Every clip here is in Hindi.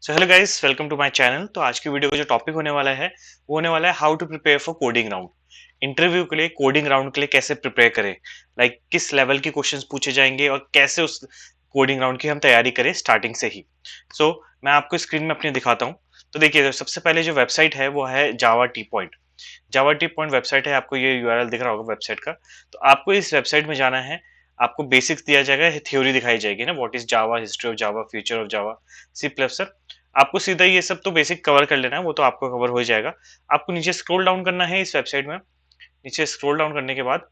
So hello guys, welcome to my channel. तो आज की वीडियो का जो टॉपिक होने वाला है वो होने वाला है how to prepare for coding round. Interview के लिए, कोडिंग राउंड के लिए कैसे प्रिपेयर करें, किस लेवल के क्वेश्चंस पूछे जाएंगे और कैसे उस कोडिंग राउंड की हम तैयारी करें स्टार्टिंग से ही। मैं आपको स्क्रीन में अपनी दिखाता हूँ। तो देखिए, सबसे पहले जो वेबसाइट है वो है जावा टी पॉइंट। जावा टी पॉइंट वेबसाइट है, आपको ये यूआरएल दिख रहा होगा वेबसाइट का। तो आपको इस वेबसाइट में जाना है। आपको बेसिक्स दिया जाएगा, थ्योरी दिखाई जाएगी ना, what is Java, history of Java, future of Java, C plus. आपको सीधा ये सब तो बेसिक कवर कर लेना है, वो तो आपको कवर हो जाएगा। आपको नीचे स्क्रॉल डाउन करना है इस वेबसाइट में। नीचे स्क्रॉल डाउन करने के बाद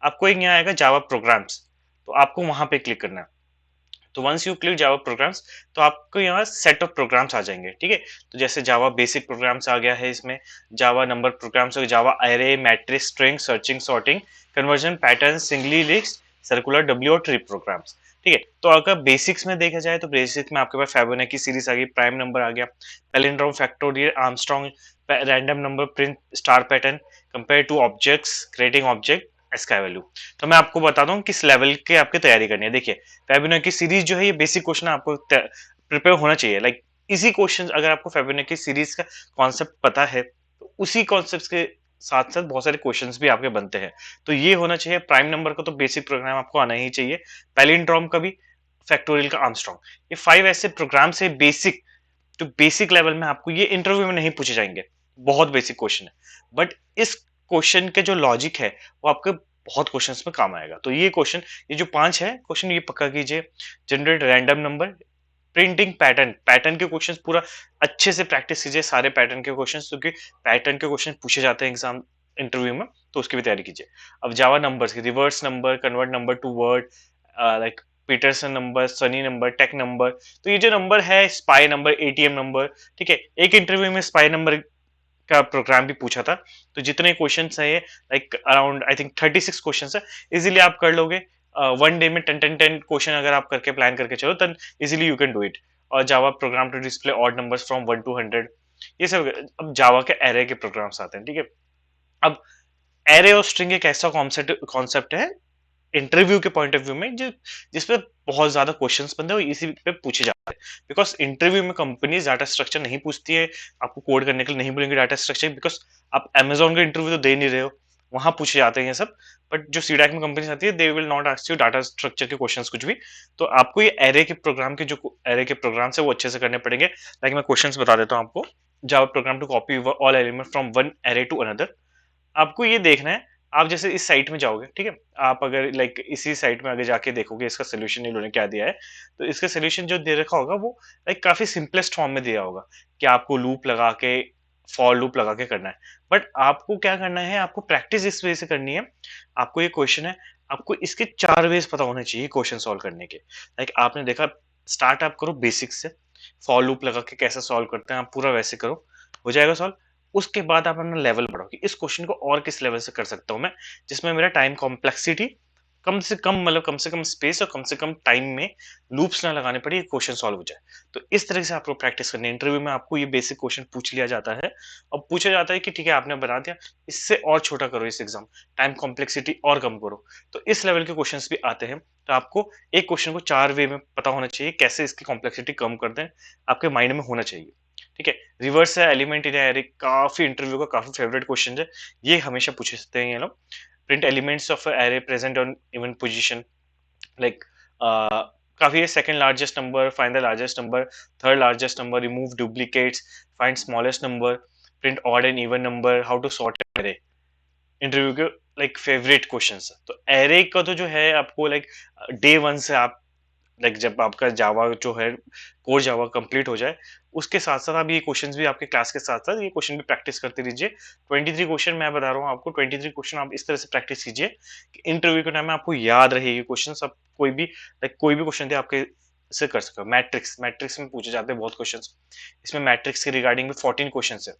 आपको एक यहाँ आएगा जावा प्रोग्राम्स। तो आपको वहां पे क्लिक करना है। तो once you click Java programs, तो आपको यहाँ सेट ऑफ प्रोग्राम्स आ जाएंगे। ठीक है, तो जैसे जावा बेसिक प्रोग्राम्स आ गया है इसमें, Java number programs, Java array, matrix, string, searching, sorting, conversion, pattern, singly list, circular, W और ट्री प्रोग्राम्स। ठीक है, तो अगर बेसिक्स में देखा जाए तो बेसिक में आपके पास फिबोनाची सीरीज आ गई, प्राइम नंबर आ गया, palindrome, factorial, Armstrong, random number, print, star pattern, compare two objects, creating object, sky value. तो मैं आपको बताता हूँ किस लेवल के आपकी तैयारी करनी है। देखिए, फिबोनाची सीरीज जो है ये बेसिक क्वेश्चन आपको प्रिपेयर होना चाहिए। इसी क्वेश्चन, अगर आपको फिबोनाची सीरीज का कॉन्सेप्ट पता है तो उसी कॉन्सेप्ट के साथ साथ बहुत सारे क्वेश्चंस भी आपके बनते हैं। तो ये होना चाहिए। प्राइम नंबर का तो बेसिक प्रोग्राम आपको आना ही चाहिए, पैलिंड्रोम का भी, फैक्टोरियल का, आर्मस्ट्रांग। ये 5 ऐसे प्रोग्राम से बेसिक, जो बेसिक लेवल में आपको ये इंटरव्यू में नहीं पूछे जाएंगे। बहुत बेसिक क्वेश्चन है, बट इस क्वेश्चन के जो लॉजिक है वो आपके बहुत क्वेश्चंस में काम आएगा। तो ये क्वेश्चन, ये जो 5 है क्वेश्चन, ये पक्का कीजिए। Generate random number, printing pattern, pattern के क्वेश्चंस पूरा अच्छे से प्रैक्टिस कीजिए, सारे पैटर्न के क्वेश्चंस, क्योंकि पैटर्न के क्वेश्चन पूछे जाते हैं एग्जाम इंटरव्यू में, तो उसकी भी तैयारी कीजिए। अब जावा नंबर्स की, reverse number, convert number to word, like Peterson number, sunny number, tech number. तो ये जो नंबर है, स्पाई नंबर, एटीएम नंबर। ठीक है, एक इंटरव्यू में स्पाई नंबर का प्रोग्राम भी पूछा था। तो जितने क्वेश्चंस है ये, अराउंड आई थिंक 36 क्वेश्चंस है, इजीली आप कर लोगे। वन डे में 10 क्वेश्चन अगर आप करके प्लान करके चलो, तो easily you can do it. और Java program to display odd numbers from 1 to 100, ये सब। अब जावा के एरे के प्रोग्राम्स आते हैं। ठीक है, अब एरे और स्ट्रिंग एक ऐसा कॉन्सेप्ट कॉन्सेप्ट है इंटरव्यू के पॉइंट ऑफ व्यू में, जो जिसपे बहुत ज्यादा क्वेश्चंस बनते हैं और इसी पे पूछे जाते हैं। बिकॉज इंटरव्यू में कंपनीज डाटा स्ट्रक्चर नहीं पूछती है, आपको कोड करने के लिए नहीं बोलेंगे डाटा स्ट्रक्चर, बिकॉज आप अमेजोन का इंटरव्यू तो दे नहीं रहे हो, वहां पूछे जाते हैं ये सब। बट जो सीडैक में कंपनी आती है, they will not ask you data structure के क्वेश्चंस कुछ भी। तो आपको ये एरे के प्रोग्राम के, जो एरे के प्रोग्राम्स है वो अच्छे से करने पड़ेंगे। मैं क्वेश्चंस बता देता हूँ आपको। Java program to copy all element from one array to another. आपको ये देखना है, आप जैसे इस साइट में जाओगे, ठीक है, आप अगर इसी साइट में आगे जाके देखोगे इसका सोल्यूशन इन्होंने क्या दिया है। तो इसका सोल्यूशन जो दे रखा होगा वो काफी सिंपलेस्ट फॉर्म में दिया होगा, कि आपको लूप लगा के, फॉर लूप लगा के करना है। बट आपको क्या करना है, आपको प्रैक्टिस इस वे से करनी है। आपको ये क्वेश्चन है, आपको इसके 4 वेज पता होने चाहिए क्वेश्चन सॉल्व करने के। आपने देखा, स्टार्ट आप करो बेसिक से, फॉर लूप लगा के कैसे सॉल्व करते हैं, आप पूरा वैसे करो, हो जाएगा सॉल्व। उसके बाद आप अपना लेवल बढ़ाओ कि इस क्वेश्चन को और किस लेवल से कर सकता हूं मैं, जिसमें मेरा टाइम कॉम्प्लेक्सिटी कम से कम, कम से कम स्पेस और कम से कम टाइम में लूप्स ना लगाने पड़े, क्वेश्चन सॉल्व हो जाए। तो इस तरह से आपको प्रैक्टिस करनी है। इंटरव्यू में आपको ये बेसिक क्वेश्चन पूछ लिया जाता है और पूछा जाता है कि ठीक है, आपने बना दिया, इससे और छोटा करो इस एग्जाम, टाइम कॉम्प्लेक्सिटी और कम करो। तो इस लेवल के क्वेश्चंस भी आते हैं। तो आपको एक क्वेश्चन को 4 वे में पता होना चाहिए, कैसे इसकी कॉम्प्लेक्सिटी कम कर दें, आपके माइंड में होना चाहिए। ठीक है, रिवर्स है एलिमेंट इन एरे, काफी इंटरव्यू का काफी फेवरेट क्वेश्चन है, ये हमेशा पूछ सकते हैं ये लोग। Print elements of array present on even position, like काफी है। Second largest number, find the largest number, third largest number, remove duplicates, find smallest number, print odd and even number, how to sort array. Interview के फेवरेट क्वेश्चंस। तो एरे का तो जो है आपको डे वन से आप, जब आपका जावा जो है, कोर जावा कंप्लीट हो जाए, उसके साथ साथ आप ये क्वेश्चंस भी, आपके क्लास के साथ साथ ये क्वेश्चन भी प्रैक्टिस करते रहिए। 23 क्वेश्चन मैं बता रहा हूँ आपको, 23 क्वेश्चन आप इस तरह से प्रैक्टिस कीजिए कि इंटरव्यू के टाइम में आपको याद रहेगी क्वेश्चन सब। कोई भी क्वेश्चन थे आपके से कर सको। मैट्रिक्स, मैट्रिक्स में पूछे जाते हैं बहुत क्वेश्चन, इसमें मैट्रिक्स के रिगार्डिंग में 14 क्वेश्चन है,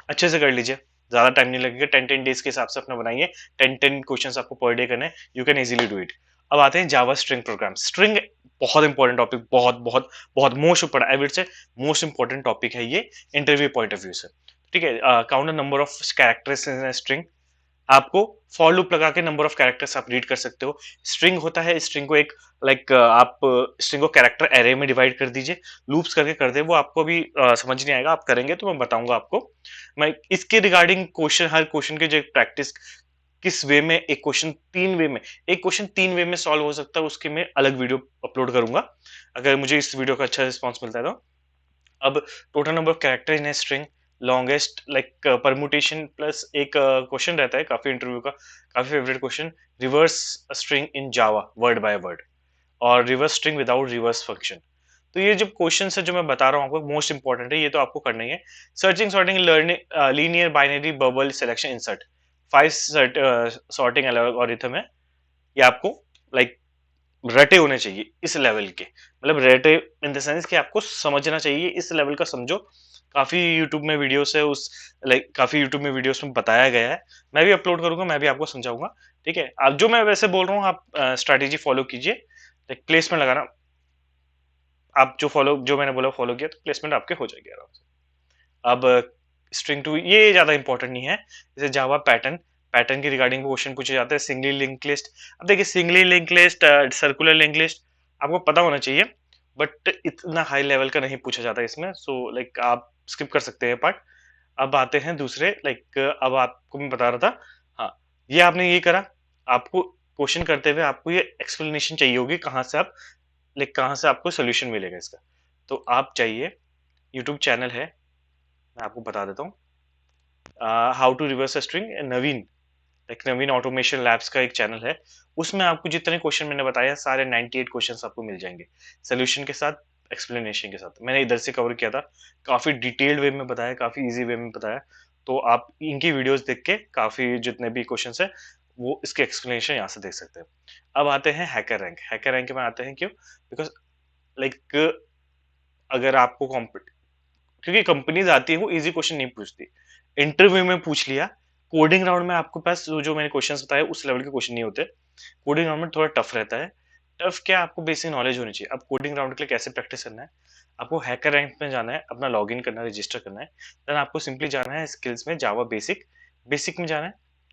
अच्छे से कर लीजिए, ज्यादा टाइम नहीं लगेगा। 10 डेज के हिसाब से अपना बनाइए, 10 क्वेश्चंस आपको पर डे करने हैं, you can easily do it. अब आते हैं जावा स्ट्रिंग प्रोग्राम। स्ट्रिंग बहुत इंपॉर्टेंट टॉपिक, बहुत बहुत बहुत most important, I will say most important topic है ये इंटरव्यू पॉइंट ऑफ व्यू से। ठीक है, count the number of characters in string, आपको फॉर लूप लगा के नंबर ऑफ कैरेक्टर्स आप रीड कर सकते हो। स्ट्रिंग होता है, स्ट्रिंग को एक आप स्ट्रिंग को कैरेक्टर एरे में डिवाइड कर दीजिए, लूप्स करके कर दे, वो आपको भी समझ नहीं आएगा, आप करेंगे तो मैं बताऊंगा आपको। मैं इसके रिगार्डिंग क्वेश्चन, हर क्वेश्चन के जो प्रैक्टिस किस वे में, एक क्वेश्चन तीन वे में, एक क्वेश्चन तीन वे में सॉल्व हो सकता है, उसके मैं अलग वीडियो अपलोड करूंगा अगर मुझे इस वीडियो का अच्छा रिस्पॉन्स मिलता है तो। अब total number of character in a string, longest permutation plus एक क्वेश्चन रहता है काफी इंटरव्यू का, काफी favourite question, reverse string in Java word by word, और reverse string without reverse function. तो ये जो क्वेश्चन है जो मैं बता रहा हूँ आपको, मोस्ट इंपॉर्टेंट है, ये तो आपको करना ही है। Searching, sorting, learning, linear binary bubble selection insert, 5 sorting algorithm है। ये आपको लाइक रटे होने चाहिए इस लेवल के, मतलब रटे इन द सेंस कि आपको समझना चाहिए, इस लेवल का समझो। काफी यूट्यूब में वीडियोस है, उस काफी यूट्यूब में वीडियोस में बताया गया है, मैं भी अपलोड करूंगा, मैं भी आपको समझाऊंगा। ठीक है, आप जो मैं वैसे बोल रहा हूँ आप स्ट्रैटेजी फॉलो कीजिए, लाइक प्लेसमेंट लगाना, आप जो मैंने बोला फॉलो किया तो प्लेसमेंट आपके हो जाएगी आराम से। अब स्ट्रिंग टू ये ज्यादा इंपॉर्टेंट नहीं है, जैसे जावा पैटर्न, पैटर्न की रिगार्डिंग क्वेश्चन पूछे जाते हैं, सिंगली लिंक लिस्ट। अब देखिए singly link list, circular link list आपको पता होना चाहिए, बट इतना हाई लेवल का नहीं पूछा जाता इसमें, सो आप स्किप कर सकते हैं पार्ट। अब आते हैं दूसरे, अब आपको मैं बता रहा था, हाँ, ये आपने ये करा, आपको क्वेश्चन करते हुए आपको ये एक्सप्लेनेशन चाहिए होगी, कहाँ से आप कहाँ से आपको सोल्यूशन मिलेगा इसका। तो आप चाहिए, यूट्यूब चैनल है, मैं आपको बता देता हूँ, how to reverse a string, Naveen, Naveen automation labs का एक चैनल है, उसमें आपको जितने क्वेश्चन मैंने बताया सारे 98 क्वेश्चंस आपको मिल जाएंगे, सोल्यूशन के साथ, एक्सप्लेनेशन के साथ। मैंने इधर से कवर किया था, काफी डिटेल्ड वे में बताया, काफी इजी वे में बताया, तो आप इनकी वीडियोस देख के काफी जितने भी क्वेश्चंस है वो इसके एक्सप्लेनेशन यहाँ से देख सकते हैं। अब आते हैं हैकर रैंक, हैकर रैंक में आते हैं क्यों, बिकॉज लाइक अगर आपको क्योंकि कंपनीज आती है वो इजी क्वेश्चन नहीं पूछती, इंटरव्यू में पूछ लिया, कोडिंग राउंड में आपके पास जो मैंने क्वेश्चंस बताए उस लेवल के क्वेश्चन नहीं होते, कोडिंग राउंड में थोड़ा टफ रहता है। टफ क्या, आपको बेसिक नॉलेज होनी चाहिए। अब कोडिंग राउंड के लिए कैसे प्रैक्टिस करना है, आपको हैकर रैंक में जाना है, अपना लॉगिन करना है, रजिस्टर करना है, देन आपको सिंपली जाना है स्किल्स में, जावा बेसिक, बेसिक में जाना है,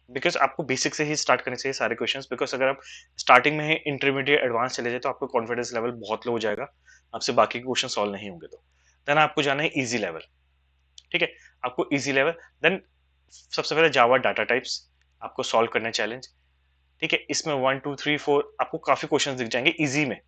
बिकॉज आपको बेसिक से ही स्टार्ट करने चाहिए सारे क्वेश्चंस, बिकॉज अगर आप स्टार्टिंग में ही इंटरमीडिएट एडवांस चले जाए तो आपका कॉन्फिडेंस लेवल बहुत लो हो जाएगा, आपसे बाकी के क्वेश्चन सॉल्व नहीं होंगे। तो देन आपको जाना है इजी लेवल, ठीक है, आपको इजी लेवल, देन सबसे पहले जावा डाटा टाइप्स आपको सॉल्व करना है, चैलेंज, ठीक है, इसमें 1 2 3 4 आपको काफी क्वेश्चंस दिख जाएंगे इजी में,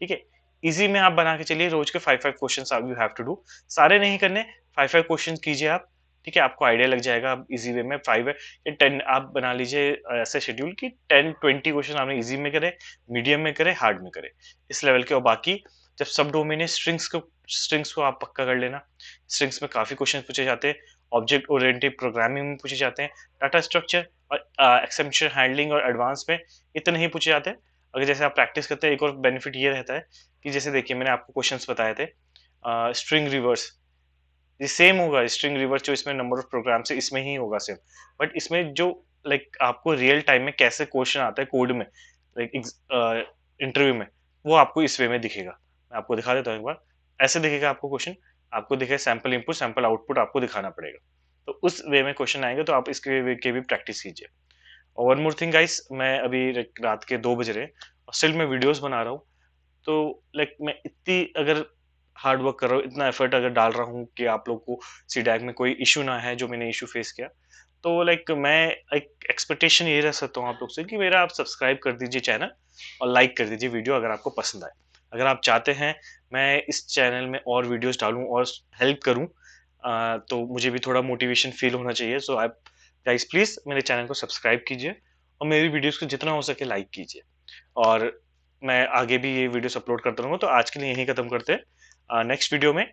ठीक है, इजी में आप बना के चलिए, रोज के 5 5 questions you have to do, सारे नहीं करने, 5 5 क्वेश्चंस कीजिए आप, ठीक है, आपको आइडिया लग जाएगा, आप इजी वे में 5 या 10 आप बना लीजिए ऐसे शेड्यूल की 10 20 क्वेश्चन आपने इजी में करे, मीडियम में करे, हार्ड में करे, इस लेवल के। और बाकी जब सब डोमेन है, स्ट्रिंग्स को आप पक्का कर लेना, स्ट्रिंग्स में काफी क्वेश्चन पूछे जाते हैं, ऑब्जेक्ट ओरिएंटेड प्रोग्रामिंग में पूछे जाते हैं, डाटा स्ट्रक्चर और एक्सेप्शन हैंडलिंग और एडवांस में इतने नहीं पूछे जाते हैं। अगर जैसे आप प्रैक्टिस करते हैं, एक और बेनिफिट ये रहता है कि जैसे देखिए मैंने आपको क्वेश्चंस बताए थे, स्ट्रिंग रिवर्स, ये सेम होगा, स्ट्रिंग रिवर्स जो इसमें नंबर ऑफ प्रोग्राम से इसमें ही होगा सेम, बट इसमें जो आपको रियल टाइम में कैसे क्वेश्चन आता है कोड में, इंटरव्यू में, वो आपको इस वे में दिखेगा। मैं आपको दिखा देता हूँ एक बार, ऐसे दिखेगा आपको क्वेश्चन, आपको दिखेगा सैंपल इनपुट सैंपल आउटपुट आपको दिखाना पड़ेगा, तो उस वे में क्वेश्चन आएंगे, तो आप इसके वे के भी प्रैक्टिस कीजिए। और वन मोर थिंग गाइस, मैं अभी रात के 2 बज रहे हैं और स्टिल मैं वीडियोस बना रहा हूँ, तो मैं इतनी अगर हार्ड वर्क कर रहा हूँ, इतना एफर्ट अगर डाल रहा हूँ कि आप लोग को सीडैक में कोई इशू ना है जो मैंने इशू फेस किया, तो मैं एक एक्सपेक्टेशन ये रख सकता हूँ आप लोग से कि मेरा आप सब्सक्राइब कर दीजिए चैनल और लाइक कर दीजिए वीडियो अगर आपको पसंद आए। अगर आप चाहते हैं मैं इस चैनल में और वीडियोस डालूं और हेल्प करूं, तो मुझे भी थोड़ा मोटिवेशन फील होना चाहिए, सो आप गाइस प्लीज मेरे चैनल को सब्सक्राइब कीजिए और मेरी वीडियोस को जितना हो सके लाइक कीजिए, और मैं आगे भी ये वीडियोस अपलोड करता रहूंगा। तो आज के लिए यही खत्म करते हैं, नेक्स्ट वीडियो में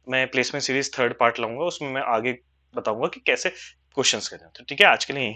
मैं प्लेसमेंट सीरीज 3rd पार्ट लाऊंगा, उसमें मैं आगे बताऊंगा कि कैसे क्वेश्चंस करें। तो ठीक है, आज के लिए यही